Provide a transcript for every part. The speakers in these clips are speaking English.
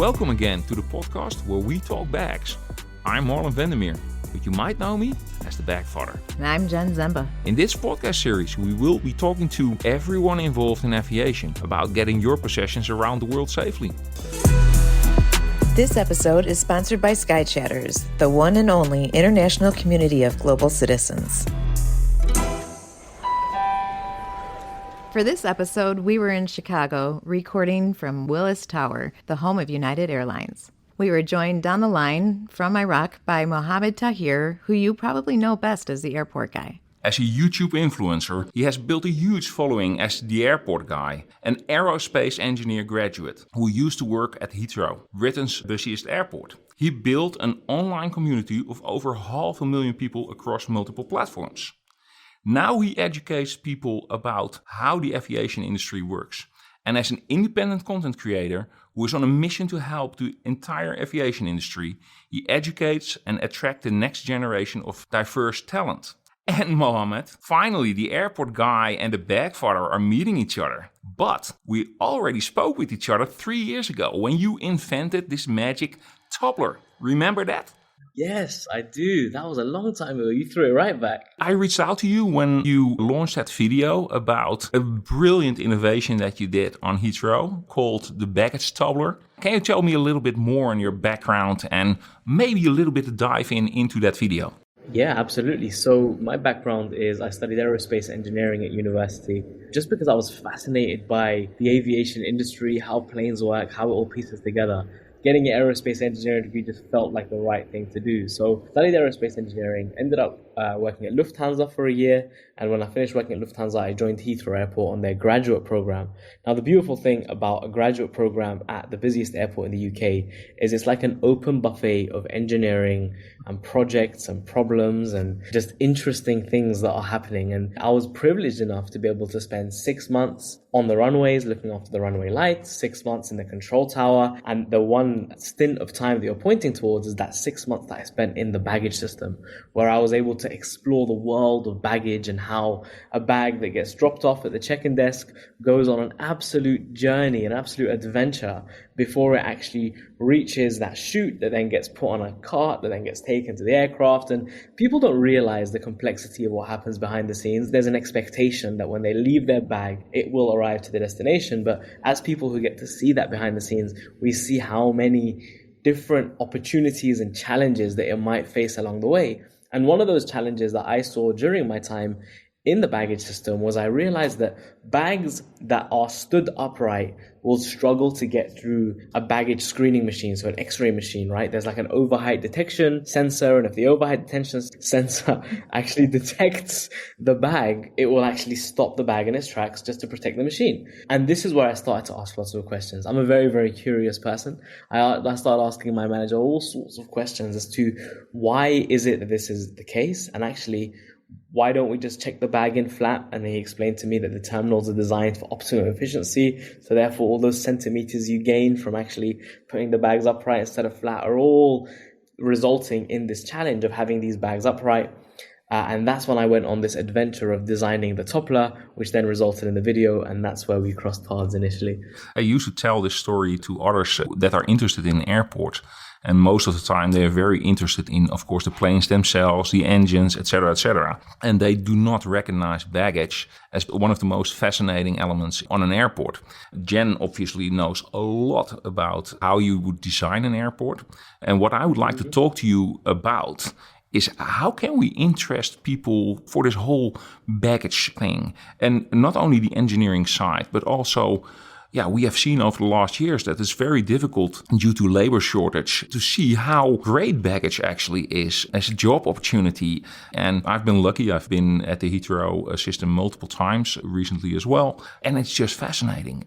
Welcome again to the podcast where we talk bags. I'm Marlon Vandermeer, but you might know me as the Bag Father. And I'm Jen Zemba. In this podcast series, we will be talking to everyone involved in aviation about getting your possessions around the world safely. This episode is sponsored by Sky Chatters, the one and only international community of global citizens. For this episode, we were in Chicago recording from Willis Tower, the home of United Airlines. We were joined down the line from Iraq by Mohammad Taher, who you probably know best as the airport guy. As a YouTube influencer, he has built a huge following as the airport guy, an aerospace engineer graduate who used to work at Heathrow, Britain's busiest airport. He built an online community of over 500,000 people across multiple platforms. Now he educates people about how the aviation industry works. And as an independent content creator who is on a mission to help the entire aviation industry, he educates and attracts the next generation of diverse talent. And Mohammed, finally the airport guy and the bag father are meeting each other. But we already spoke with each other 3 years ago when you invented this magic toppler. Remember that? Yes, I do. That was a long time ago. You threw it right back. I reached out to you when you launched that video about a brilliant innovation that you did on Heathrow called the baggage toppler. Can you tell me a little bit more on your background and maybe a little bit dive into that video? Yeah, absolutely. So my background is I studied aerospace engineering at university just because I was fascinated by the aviation industry, how planes work, how it all pieces together. Getting an aerospace engineering degree just felt like the right thing to do. So studied aerospace engineering, ended up working at Lufthansa for a year. And when I finished working at Lufthansa, I joined Heathrow Airport on their graduate program. Now, the beautiful thing about a graduate program at the busiest airport in the UK is it's like an open buffet of engineering and projects and problems and just interesting things that are happening. And I was privileged enough to be able to spend 6 months on the runways, looking after the runway lights, 6 months in the control tower. And the one stint of time that you're pointing towards is that 6 months that I spent in the baggage system, where I was able to explore the world of baggage and how a bag that gets dropped off at the check-in desk goes on an absolute journey, an absolute adventure before it actually reaches that chute that then gets put on a cart that then gets taken to the aircraft. And people don't realize the complexity of what happens behind the scenes. There's an expectation that when they leave their bag, it will arrive to the destination. But as people who get to see that behind the scenes, we see how many different opportunities and challenges that it might face along the way. And one of those challenges that I saw during my time in the baggage system was I realized that bags that are stood upright will struggle to get through a baggage screening machine, so an X-ray machine, right? There's like an overheight detection sensor, and if the overheight detection sensor actually detects the bag, it will actually stop the bag in its tracks just to protect the machine. And this is where I started to ask lots of questions. I'm a very, very curious person. I started asking my manager all sorts of questions as to why is it that this is the case, and actually, why don't we just check the bag in flat? And he explained to me that the terminals are designed for optimum efficiency. So therefore, all those centimeters you gain from actually putting the bags upright instead of flat are all resulting in this challenge of having these bags upright. And that's when I went on this adventure of designing the toppler, which then resulted in the video. And that's where we crossed paths initially. I used to tell this story to others that are interested in airports. And most of the time, they are very interested in, of course, the planes themselves, the engines, etc., etc. And they do not recognize baggage as one of the most fascinating elements on an airport. Jen obviously knows a lot about how you would design an airport. And what I would like to talk to you about is how can we interest people for this whole baggage thing? And not only the engineering side, but also we have seen over the last years that it's very difficult due to labor shortage to see how great baggage actually is as a job opportunity. And I've been lucky. I've been at the Heathrow system multiple times recently as well. And it's just fascinating.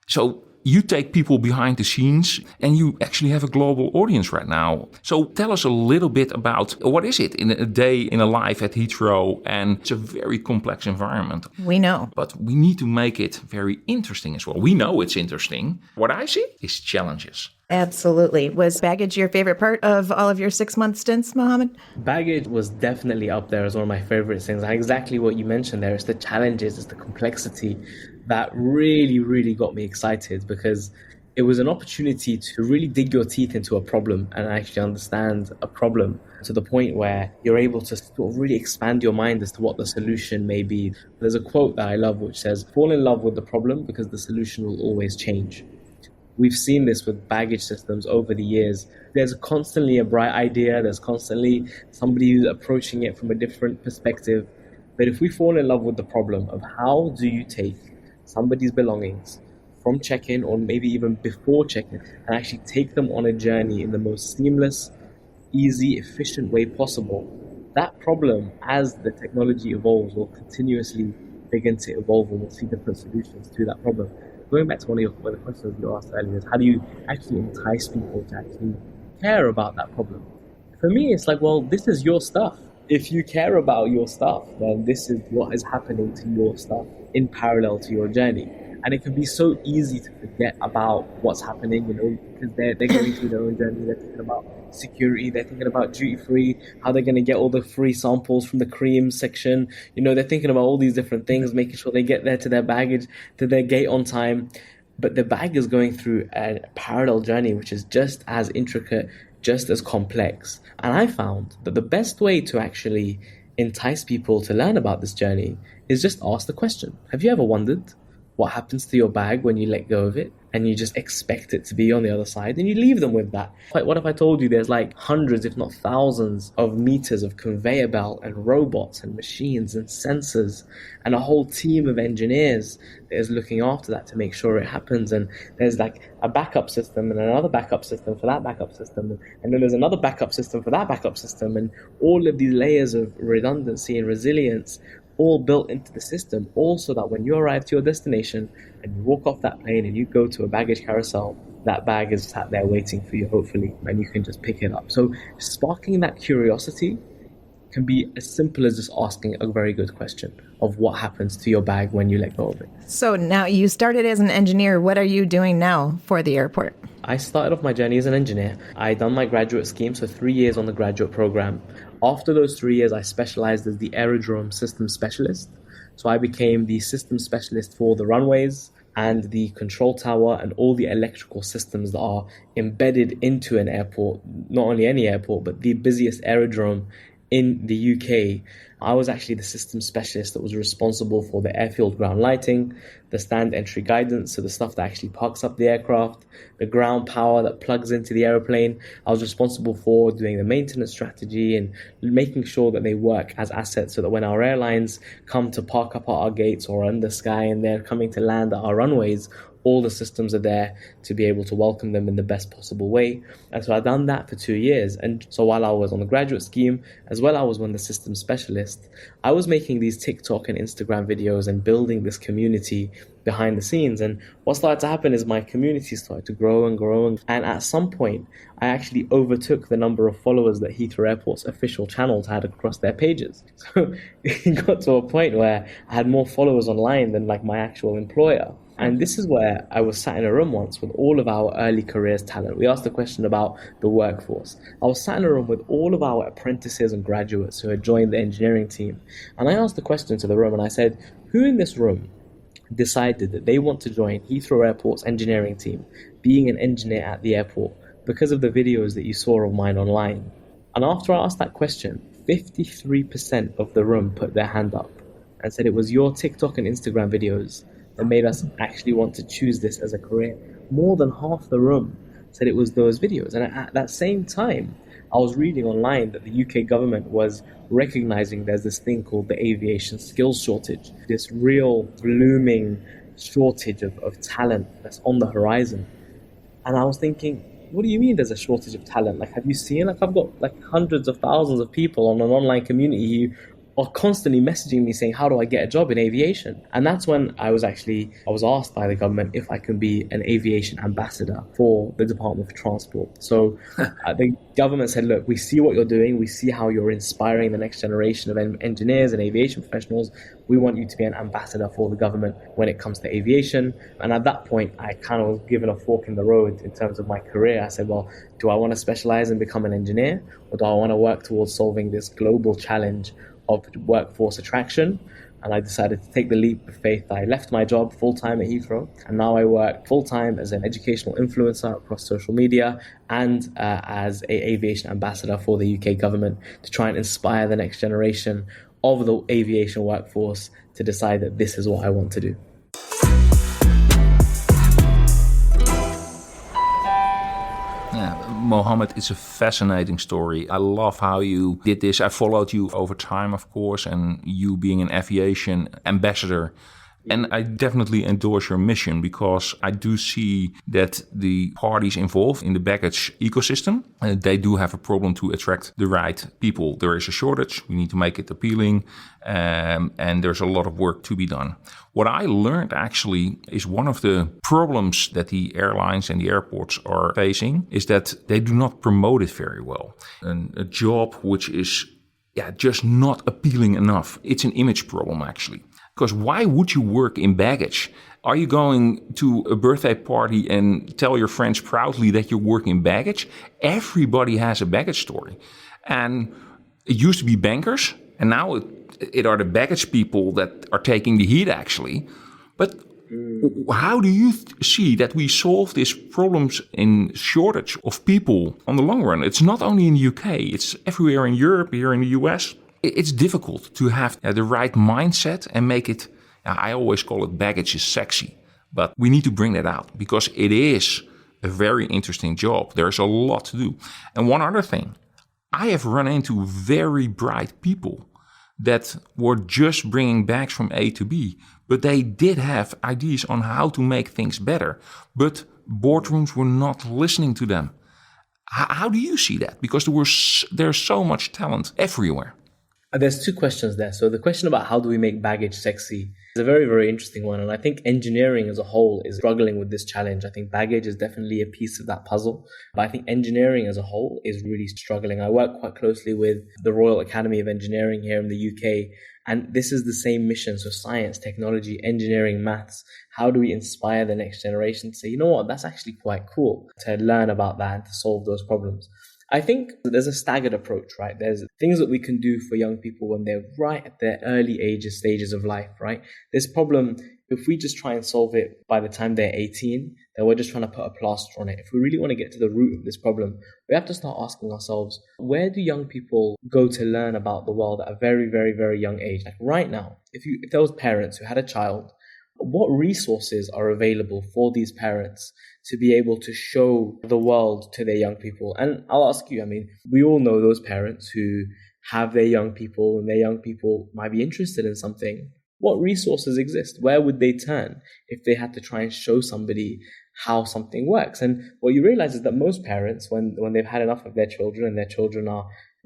So you take people behind the scenes and you actually have a global audience right now. So tell us a little bit about what is it in a day in a life at Heathrow, and it's a very complex environment. We know. But we need to make it very interesting as well. We know it's interesting. What I see is challenges. Absolutely. Was baggage your favorite part of all of your 6-month stints, Mohammed? Baggage was definitely up there as one of my favorite things. And exactly what you mentioned there, it's the challenges, it's the complexity that really, really got me excited, because it was an opportunity to really dig your teeth into a problem and actually understand a problem to the point where you're able to sort of really expand your mind as to what the solution may be. There's a quote that I love which says, "Fall in love with the problem because the solution will always change." We've seen this with baggage systems over the years. There's constantly a bright idea, there's constantly somebody who's approaching it from a different perspective. But if we fall in love with the problem of how do you take somebody's belongings from check-in or maybe even before check-in and actually take them on a journey in the most seamless, easy, efficient way possible, that problem, as the technology evolves, will continuously begin to evolve and we'll see different solutions to that problem. Going back to one of the questions you asked earlier, is how do you actually entice people to actually care about that problem? For me, it's like, well, this is your stuff. If you care about your stuff, then this is what is happening to your stuff in parallel to your journey. And it can be so easy to forget about what's happening, because they're going through their own journey. They're thinking about security, they're thinking about duty-free, how they're going to get all the free samples from the cream section. They're thinking about all these different things, making sure they get there to their baggage, to their gate on time. But the bag is going through a parallel journey, which is just as intricate, just as complex. And I found that the best way to actually entice people to learn about this journey is just ask the question. Have you ever wondered what happens to your bag when you let go of it and you just expect it to be on the other side and you leave them with that? Like, what if I told you there's like hundreds, if not thousands of meters of conveyor belt and robots and machines and sensors and a whole team of engineers that is looking after that to make sure it happens, and there's like a backup system and another backup system for that backup system, and then there's another backup system for that backup system, and all of these layers of redundancy and resilience all built into the system, all so that when you arrive to your destination and you walk off that plane and you go to a baggage carousel, that bag is sat there waiting for you, hopefully, and you can just pick it up. So sparking that curiosity can be as simple as just asking a very good question of what happens to your bag when you let go of it. So now you started as an engineer. What are you doing now for the airport? I started off my journey as an engineer. I done my graduate scheme, so 3 years on the graduate program. After those 3 years, I specialized as the aerodrome system specialist. So I became the system specialist for the runways and the control tower and all the electrical systems that are embedded into an airport, not only any airport, but the busiest aerodrome in the UK. I was actually the system specialist that was responsible for the airfield ground lighting, the stand entry guidance, so the stuff that actually parks up the aircraft, the ground power that plugs into the aeroplane. I was responsible for doing the maintenance strategy and making sure that they work as assets so that when our airlines come to park up at our gates or in the sky and they're coming to land at our runways, all the systems are there to be able to welcome them in the best possible way. And so I've done that for 2 years. And so while I was on the graduate scheme, as well I was one of the system specialists, I was making these TikTok and Instagram videos and building this community behind the scenes. And what started to happen is my community started to grow and grow. And at some point, I actually overtook the number of followers that Heathrow Airport's official channels had across their pages. So it got to a point where I had more followers online than like my actual employer. And this is where I was sat in a room once with all of our early careers talent. We asked a question about the workforce. I was sat in a room with all of our apprentices and graduates who had joined the engineering team. And I asked the question to the room and I said, who in this room decided that they want to join Heathrow Airport's engineering team, being an engineer at the airport, because of the videos that you saw of mine online? And after I asked that question, 53% of the room put their hand up and said it was your TikTok and Instagram videos that made us actually want to choose this as a career. More than half the room said it was those videos. And at that same time, I was reading online that the UK government was recognizing there's this thing called the aviation skills shortage, this real looming shortage of talent that's on the horizon. And I was thinking, what do you mean there's a shortage of talent? Like, have you seen, like, I've got like hundreds of thousands of people on an online community who are constantly messaging me saying, how do I get a job in aviation? And that's when I was asked by the government if I can be an aviation ambassador for the Department of Transport. So the government said, look, we see what you're doing. We see how you're inspiring the next generation of engineers and aviation professionals. We want you to be an ambassador for the government when it comes to aviation. And at that point, I kind of was given a fork in the road in terms of my career. I said, well, do I want to specialize and become an engineer? Or do I want to work towards solving this global challenge of workforce attraction, and I decided to take the leap of faith. I left my job full-time at Heathrow, and now I work full-time as an educational influencer across social media and as an aviation ambassador for the UK government to try and inspire the next generation of the aviation workforce to decide that this is what I want to do. Mohammad, it's a fascinating story. I love how you did this. I followed you over time, of course, and you being an aviation ambassador. And I definitely endorse your mission because I do see that the parties involved in the baggage ecosystem, they do have a problem to attract the right people. There is a shortage. We need to make it appealing. And there's a lot of work to be done. What I learned actually is one of the problems that the airlines and the airports are facing is that they do not promote it very well. And a job which is just not appealing enough. It's an image problem actually. Because why would you work in baggage? Are you going to a birthday party and tell your friends proudly that you're working in baggage? Everybody has a baggage story. And it used to be bankers, and now it are the baggage people that are taking the heat actually. But how do you see that we solve these problems in shortage of people on the long run? It's not only in the UK, it's everywhere in Europe, here in the US. It's difficult to have the right mindset and make it, I always call it baggage is sexy, but we need to bring that out because it is a very interesting job. There's a lot to do. And one other thing, I have run into very bright people that were just bringing bags from A to B, but they did have ideas on how to make things better, but boardrooms were not listening to them. How do you see that? Because there's so much talent everywhere. There's two questions there. So the question about how do we make baggage sexy is a very, very interesting one. And I think engineering as a whole is struggling with this challenge. I think baggage is definitely a piece of that puzzle. But I think engineering as a whole is really struggling. I work quite closely with the Royal Academy of Engineering here in the UK. And this is the same mission. So science, technology, engineering, maths. How do we inspire the next generation to say, you know what, that's actually quite cool to learn about that and to solve those problems. I think there's a staggered approach, right? There's things that we can do for young people when they're right at their early stages of life, right? This problem, if we just try and solve it by the time they're 18, then we're just trying to put a plaster on it. If we really want to get to the root of this problem, we have to start asking ourselves, where do young people go to learn about the world at a very, very, very young age? Like right now, if there was parents who had a child, what resources are available for these parents to be able to show the world to their young people? And I'll ask you, we all know those parents who have their young people and their young people might be interested in something. What resources exist? Where would they turn if they had to try and show somebody how something works? And what you realize is that most parents, when they've had enough of their children and their children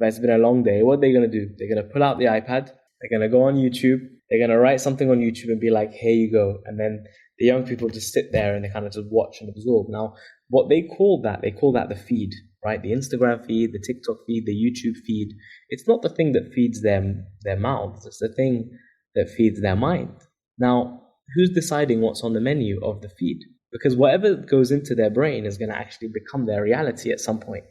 it's been a long day, what are they going to do? They're going to pull out the iPad, they're going to go on YouTube, they're going to write something on YouTube and be like, here you go. And then the young people just sit there and they kind of just watch and absorb. Now, what they call that the feed, right? The Instagram feed, the TikTok feed, the YouTube feed. It's not the thing that feeds them their mouths. It's the thing that feeds their mind. Now, who's deciding what's on the menu of the feed? Because whatever goes into their brain is going to actually become their reality at some point.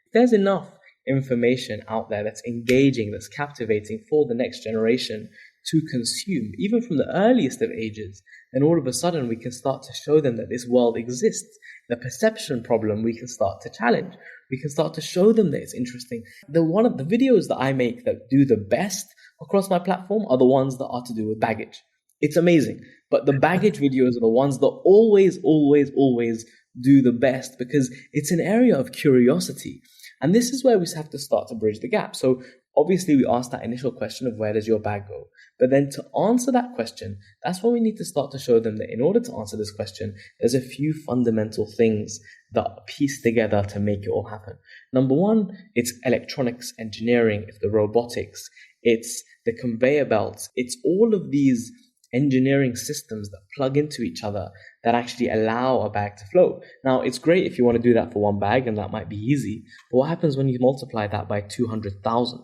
If there's enough information out there that's engaging, that's captivating for the next generation to consume, even from the earliest of ages, then all of a sudden we can start to show them that this world exists. The perception problem we can start to challenge. We can start to show them that it's interesting. One of the videos that I make that do the best across my platform are the ones that are to do with baggage. It's amazing. But the baggage videos are the ones that always do the best because it's an area of curiosity. And this is where we have to start to bridge the gap. So obviously we ask that initial question of where does your bag go? But then to answer that question, that's when we need to start to show them that in order to answer this question, there's a few fundamental things that are pieced together to make it all happen. Number one, it's electronics engineering, it's the robotics, it's the conveyor belts, it's all of these engineering systems that plug into each other that actually allow a bag to flow. Now, it's great if you want to do that for one bag, and that might be easy. But what happens when you multiply that by 200,000?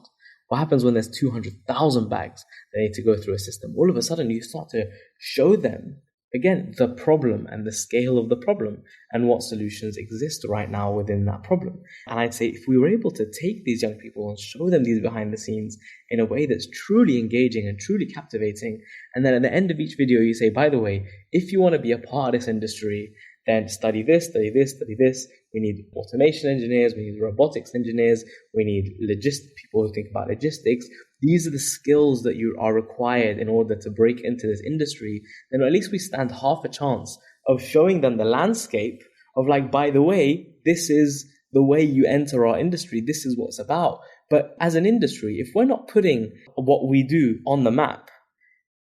What happens when there's 200,000 bags that need to go through a system? All of a sudden, you start to show them again, the problem and the scale of the problem and what solutions exist right now within that problem. And I'd say if we were able to take these young people and show them these behind the scenes in a way that's truly engaging and truly captivating, and then at the end of each video you say, by the way, if you want to be a part of this industry, then study this, study this, study this. We need automation engineers, we need robotics engineers, we need people who think about logistics. These are the skills that you are required in order to break into this industry. Then at least we stand half a chance of showing them the landscape of like, by the way, this is the way you enter our industry. This is what it's about. But as an industry, if we're not putting what we do on the map,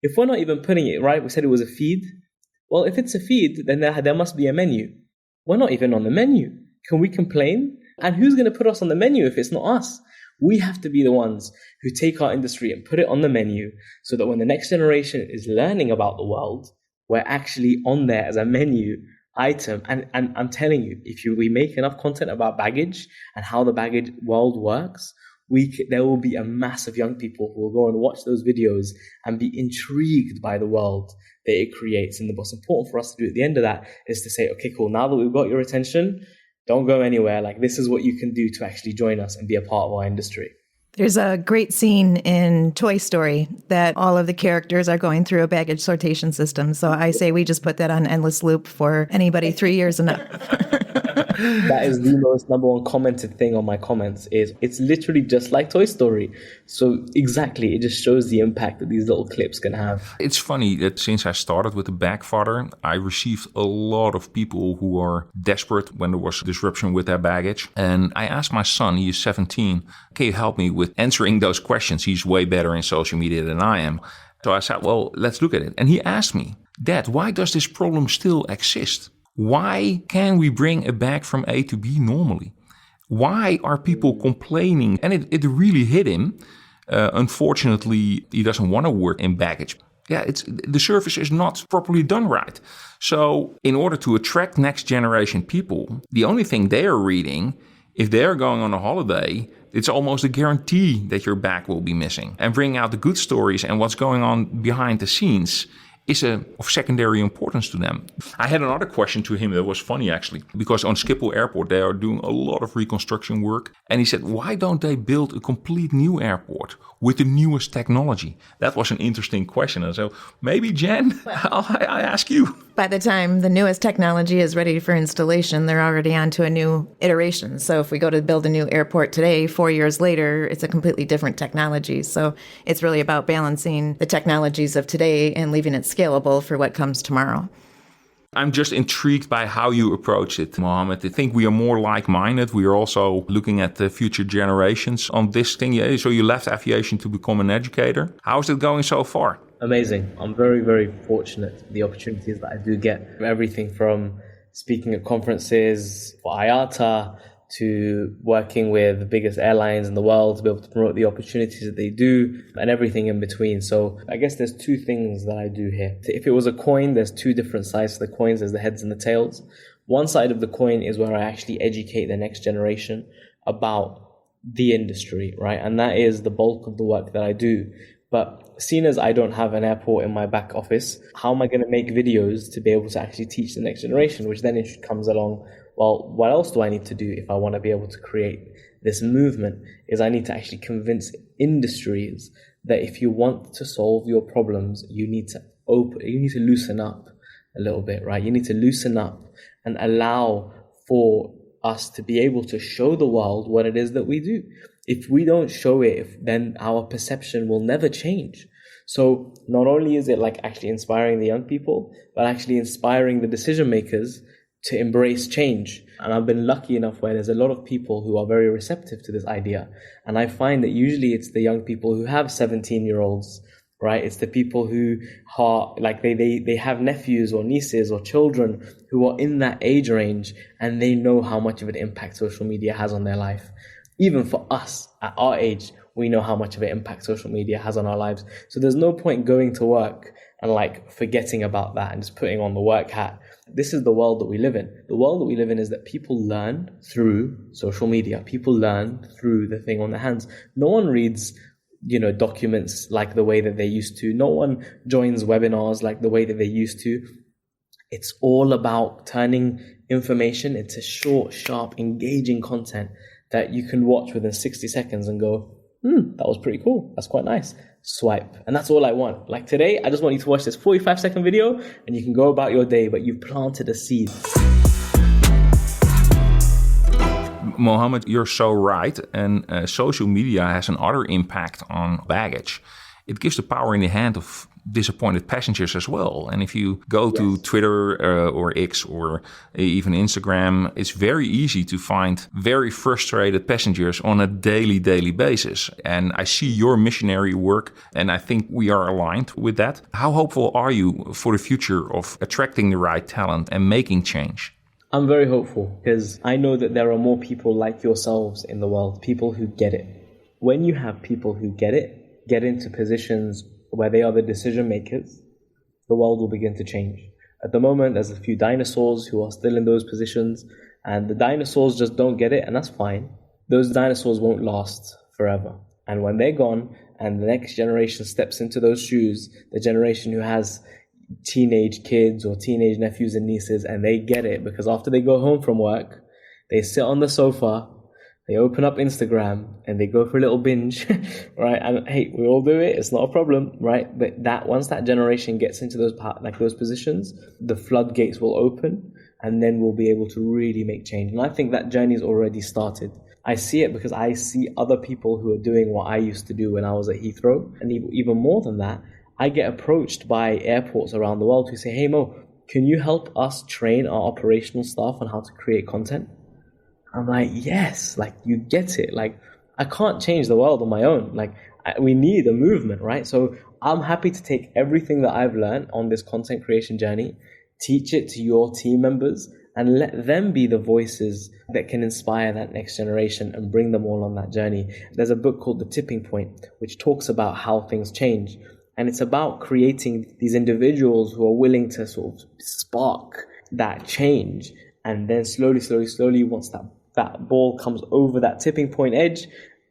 if we're not even putting it, right, we said it was a feed. Well, if it's a feed, then there must be a menu. We're not even on the menu. Can we complain? And who's going to put us on the menu if it's not us? We have to be the ones who take our industry and put it on the menu so that when the next generation is learning about the world, we're actually on there as a menu item. And I'm telling you, if we make enough content about baggage and how the baggage world works, there will be a mass of young people who will go and watch those videos and be intrigued by the world that it creates. And the most important for us to do at the end of that is to say, okay, cool, now that we've got your attention, don't go anywhere. Like, this is what you can do to actually join us and be a part of our industry. There's a great scene in Toy Story that all of the characters are going through a baggage sortation system. So I say we just put that on endless loop for anybody 3 years and up. That is the most number one commented thing on my comments is it's literally just like Toy Story. So exactly, it just shows the impact that these little clips can have. It's funny that since I started with the Bagfather, I received a lot of people who are desperate when there was disruption with their baggage. And I asked my son, he is 17, can you help me with answering those questions? He's way better in social media than I am. So I said, well, let's look at it. And he asked me, Dad, why does this problem still exist? Why can we bring a bag from A to B normally? Why are people complaining? And it really hit him. Unfortunately, he doesn't want to work in baggage. Yeah, the service is not properly done right. So in order to attract next generation people, the only thing they are reading, if they're going on a holiday, it's almost a guarantee that your bag will be missing. And bringing out the good stories and what's going on behind the scenes is of secondary importance to them. I had another question to him that was funny actually, because on Schiphol Airport they are doing a lot of reconstruction work. And he said, why don't they build a complete new airport with the newest technology? That was an interesting question. And so maybe, Jen, I ask you. By the time the newest technology is ready for installation, they're already on to a new iteration. So if we go to build a new airport today, 4 years later, it's a completely different technology. So it's really about balancing the technologies of today and leaving it scalable for what comes tomorrow. I'm just intrigued by how you approach it, Mohammed. I think we are more like-minded. We are also looking at the future generations on this thing. Yeah, so you left aviation to become an educator. How is it going so far? Amazing. I'm very, very fortunate. The opportunities that I do get, everything from speaking at conferences for IATA to working with the biggest airlines in the world to be able to promote the opportunities that they do and everything in between. So I guess there's two things that I do here. If it was a coin, there's two different sides to the coins. There's the heads and the tails. One side of the coin is where I actually educate the next generation about the industry, right? And that is the bulk of the work that I do. But seeing as I don't have an airport in my back office, how am I going to make videos to be able to actually teach the next generation, which then it comes along, well, what else do I need to do if I want to be able to create this movement? Is I need to actually convince industries that if you want to solve your problems, you need to loosen up a little bit, right? You need to loosen up and allow for us to be able to show the world what it is that we do. If we don't show it, then our perception will never change. So not only is it like actually inspiring the young people, but actually inspiring the decision makers to embrace change. And I've been lucky enough where there's a lot of people who are very receptive to this idea. And I find that usually it's the young people who have 17-year-olds, right? It's the people who are like, they have nephews or nieces or children who are in that age range, and they know how much of an impact social media has on their life. Even for us at our age, we know how much of an impact social media has on our lives. So there's no point going to work and like forgetting about that and just putting on the work hat. This is the world that we live in. The world that we live in is that people learn through social media. People learn through the thing on their hands. No one reads, documents like the way that they used to. No one joins webinars like the way that they used to. It's all about turning information into short, sharp, engaging content that you can watch within 60 seconds and go, that was pretty cool. That's quite nice. Swipe. And that's all I want. Like today, I just want you to watch this 45-second video and you can go about your day, but you've planted a seed. Mohammed, you're so right. And social media has another impact on baggage. It gives the power in the hand of disappointed passengers as well. And if you go to Twitter or X or even Instagram, it's very easy to find very frustrated passengers on a daily basis. And I see your missionary work, and I think we are aligned with that. How hopeful are you for the future of attracting the right talent and making change? I'm very hopeful because I know that there are more people like yourselves in the world, people who get it. When you have people who get it, get into positions where they are the decision makers, the world will begin to change. At the moment, there's a few dinosaurs who are still in those positions, and the dinosaurs just don't get it, and that's fine. Those dinosaurs won't last forever. And when they're gone, and the next generation steps into those shoes, the generation who has teenage kids or teenage nephews and nieces, and they get it, because after they go home from work, they sit on the sofa, they open up Instagram and they go for a little binge, right? And hey, we all do it. It's not a problem, right? But that once that generation gets into those positions, the floodgates will open, and then we'll be able to really make change. And I think that journey's already started. I see it because I see other people who are doing what I used to do when I was at Heathrow, and even more than that, I get approached by airports around the world who say, "Hey Mo, can you help us train our operational staff on how to create content?" I'm like, yes, like you get it. Like I can't change the world on my own. Like we need a movement, right? So I'm happy to take everything that I've learned on this content creation journey, teach it to your team members, and let them be the voices that can inspire that next generation and bring them all on that journey. There's a book called The Tipping Point, which talks about how things change. And it's about creating these individuals who are willing to sort of spark that change. And then slowly, once that ball comes over that tipping point edge,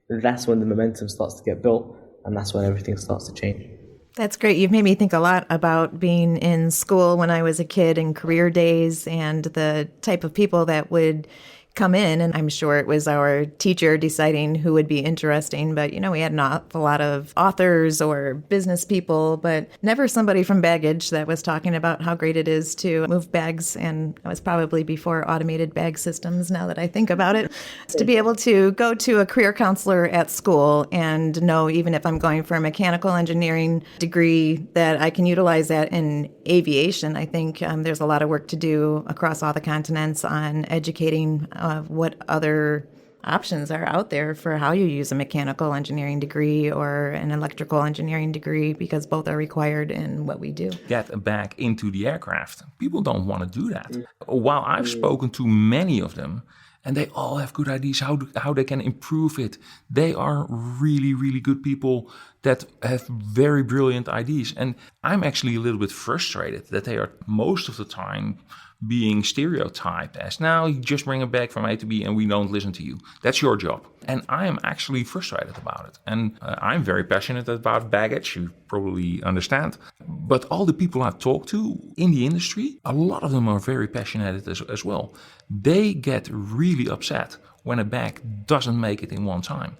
that's when the momentum starts to get built, and that's when everything starts to change. That's great. You've made me think a lot about being in school when I was a kid and career days and the type of people that would come in. And I'm sure it was our teacher deciding who would be interesting. But, we had an awful lot of authors or business people, but never somebody from baggage that was talking about how great it is to move bags. And that was probably before automated bag systems, now that I think about it. To be able to go to a career counselor at school and know, even if I'm going for a mechanical engineering degree, that I can utilize that in aviation. I think there's a lot of work to do across all the continents on educating what other options are out there for how you use a mechanical engineering degree or an electrical engineering degree, because both are required in what we do. Get a bag into the aircraft. People don't want to do that. While I've spoken to many of them, and they all have good ideas how they can improve it. They are really good people that have very brilliant ideas. And I'm actually a little bit frustrated that they are most of the time being stereotyped as, now you just bring a bag from A to B and we don't listen to you. That's your job. And I am actually frustrated about it. And I'm very passionate about baggage, you probably understand. But all the people I've talked to in the industry, a lot of them are very passionate as well. They get really upset when a bag doesn't make it in one time.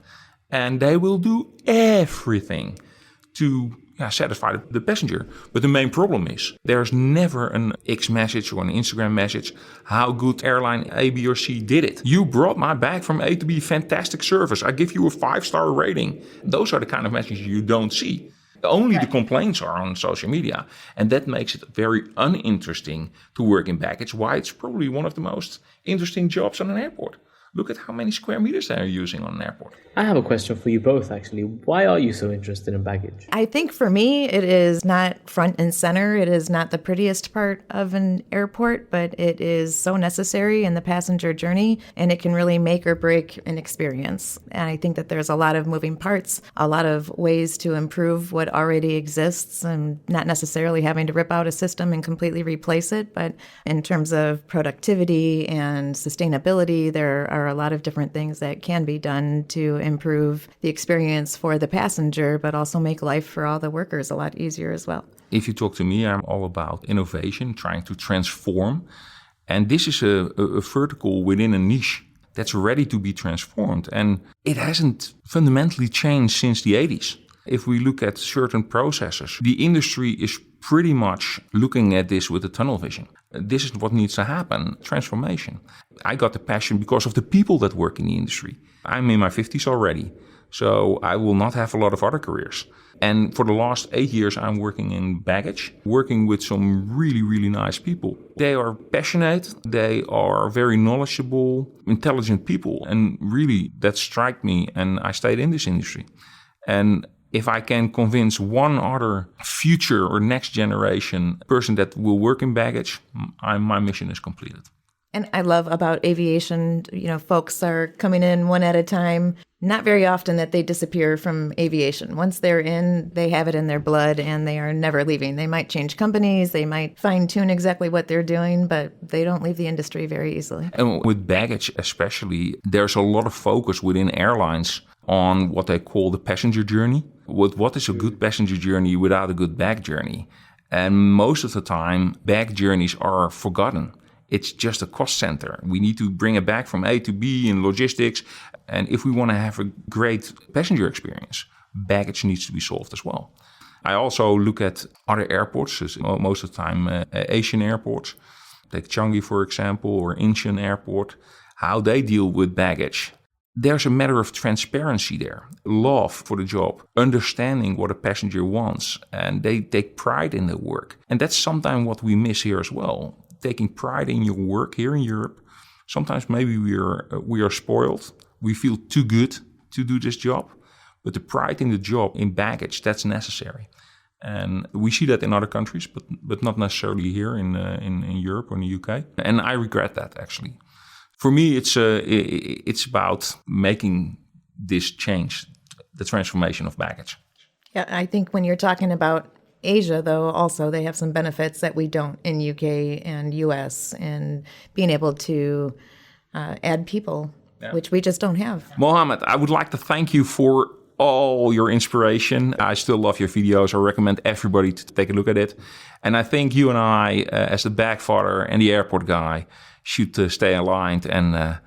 And they will do everything to satisfy the passenger. But the main problem is there's never an X message or an Instagram message how good airline A, B, or C did it. You brought my bag from A to B, fantastic service. I give you a 5-star rating. Those are the kind of messages you don't see. Only the complaints are on social media. And that makes it very uninteresting to work in baggage. Why it's probably one of the most interesting jobs on an airport. Look at how many square meters they are using on an airport. I have a question for you both, actually. Why are you so interested in baggage? I think for me, it is not front and center. It is not the prettiest part of an airport, but it is so necessary in the passenger journey, and it can really make or break an experience. And I think that there's a lot of moving parts, a lot of ways to improve what already exists, and not necessarily having to rip out a system and completely replace it. But in terms of productivity and sustainability, there are are a lot of different things that can be done to improve the experience for the passenger, but also make life for all the workers a lot easier as well. If you talk to me, I'm all about innovation, trying to transform. And this is a vertical within a niche that's ready to be transformed. And it hasn't fundamentally changed since the 80s. If we look at certain processes, the industry is pretty much looking at this with a tunnel vision. This is what needs to happen, transformation. I got the passion because of the people that work in the industry. I'm in my 50s already, so I will not have a lot of other careers. And for the last 8 years, I'm working in baggage, working with some really, really nice people. They are passionate, they are very knowledgeable, intelligent people. And really, that struck me, and I stayed in this industry. And if I can convince one other future or next generation person that will work in baggage, my mission is completed. And I love about aviation, folks are coming in one at a time. Not very often that they disappear from aviation. Once they're in, they have it in their blood and they are never leaving. They might change companies, they might fine-tune exactly what they're doing, but they don't leave the industry very easily. And with baggage especially, there's a lot of focus within airlines on what they call the passenger journey. What is a good passenger journey without a good bag journey? And most of the time, bag journeys are forgotten. It's just a cost center. We need to bring it back from A to B in logistics. And if we want to have a great passenger experience, baggage needs to be solved as well. I also look at other airports, most of the time Asian airports. Take Changi, for example, or Incheon Airport, how they deal with baggage. There's a matter of transparency there, love for the job, understanding what a passenger wants, and they take pride in their work. And that's sometimes what we miss here as well. Taking pride in your work here in Europe. Sometimes maybe we are spoiled. We feel too good to do this job. But the pride in the job, in baggage, that's necessary. And we see that in other countries, but not necessarily here in Europe or in the UK. And I regret that, actually. For me, it's about making this change, the transformation of baggage. Yeah, I think when you're talking about Asia, though, also they have some benefits that we don't in UK and US, and being able to add people, which we just don't have. Mohammad, I would like to thank you for all your inspiration. I still love your videos. I recommend everybody to take a look at it. And I think you and I, as the bag father and the airport guy, should stay aligned and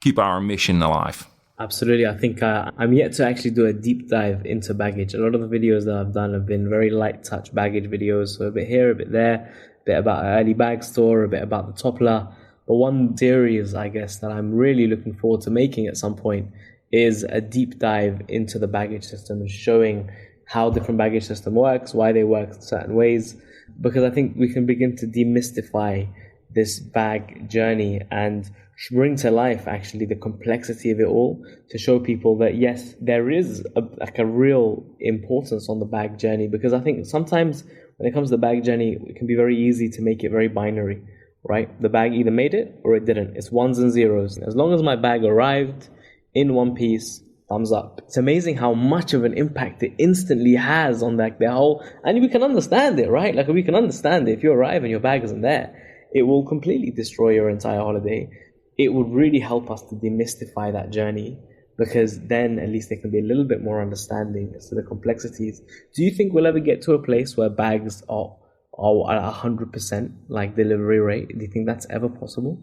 keep our mission alive. Absolutely. I think I'm yet to actually do a deep dive into baggage. A lot of the videos that I've done have been very light touch baggage videos. So a bit here, a bit there, a bit about an early bag store, a bit about the toppler. But one series, I guess, that I'm really looking forward to making at some point is a deep dive into the baggage system, showing how different baggage system works, why they work certain ways. Because I think we can begin to demystify this bag journey and bring to life actually the complexity of it all, to show people that yes, there is a real importance on the bag journey. Because I think sometimes when it comes to the bag journey, it can be very easy to make it very binary, right? The bag either made it or it didn't. It's ones and zeros. As long as my bag arrived in one piece, thumbs up. It's amazing how much of an impact it instantly has on the whole, and we can understand it, right? Like we can understand it. If you arrive and your bag isn't there, it will completely destroy your entire holiday. It would really help us to demystify that journey, because then at least there can be a little bit more understanding as to the complexities. Do you think we'll ever get to a place where bags are at 100% like delivery rate? Do you think that's ever possible?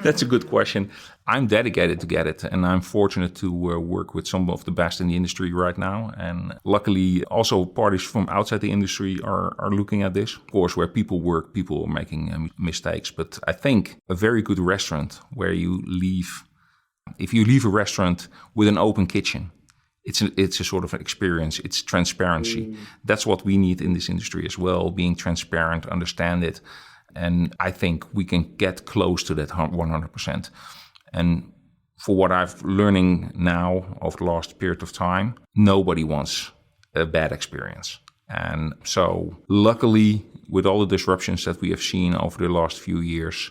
That's a good question. I'm dedicated to get it, and I'm fortunate to work with some of the best in the industry right now. And luckily, also parties from outside the industry are looking at this. Of course, where people work, people are making mistakes. But I think a very good restaurant where if you leave a restaurant with an open kitchen, it's a sort of an experience. It's transparency. That's what we need in this industry as well, being transparent, understand it. And I think we can get close to that 100%. And for what I've learning now over the last period of time, nobody wants a bad experience. And so luckily, with all the disruptions that we have seen over the last few years,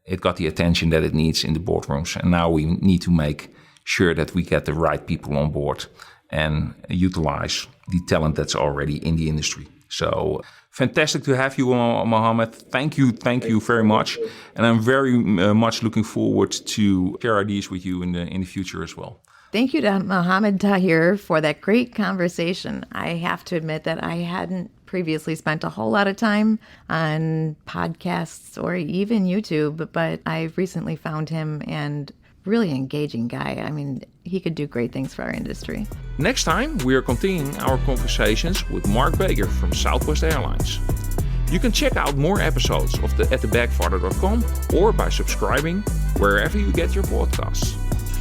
it got the attention that it needs in the boardrooms. And now we need to make sure that we get the right people on board and utilize the talent that's already in the industry. So fantastic to have you, Mohammad. Thank you very much. And I'm very much looking forward to share ideas with you in the future as well. Thank you to Mohammad Taher for that great conversation. I have to admit that I hadn't previously spent a whole lot of time on podcasts or even YouTube, but I've recently found him and really engaging guy. I mean, he could do great things for our industry. Next time, we are continuing our conversations with Mark Baker from Southwest Airlines. You can check out more episodes of atthebagfather.com or by subscribing wherever you get your podcasts.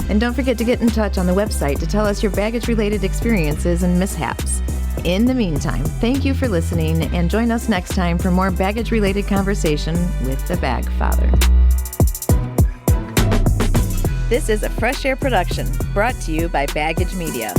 And don't forget to get in touch on the website to tell us your baggage-related experiences and mishaps. In the meantime, thank you for listening, and join us next time for more baggage-related conversation with the Bag Father. This is a Fresh Air production brought to you by Baggage Media.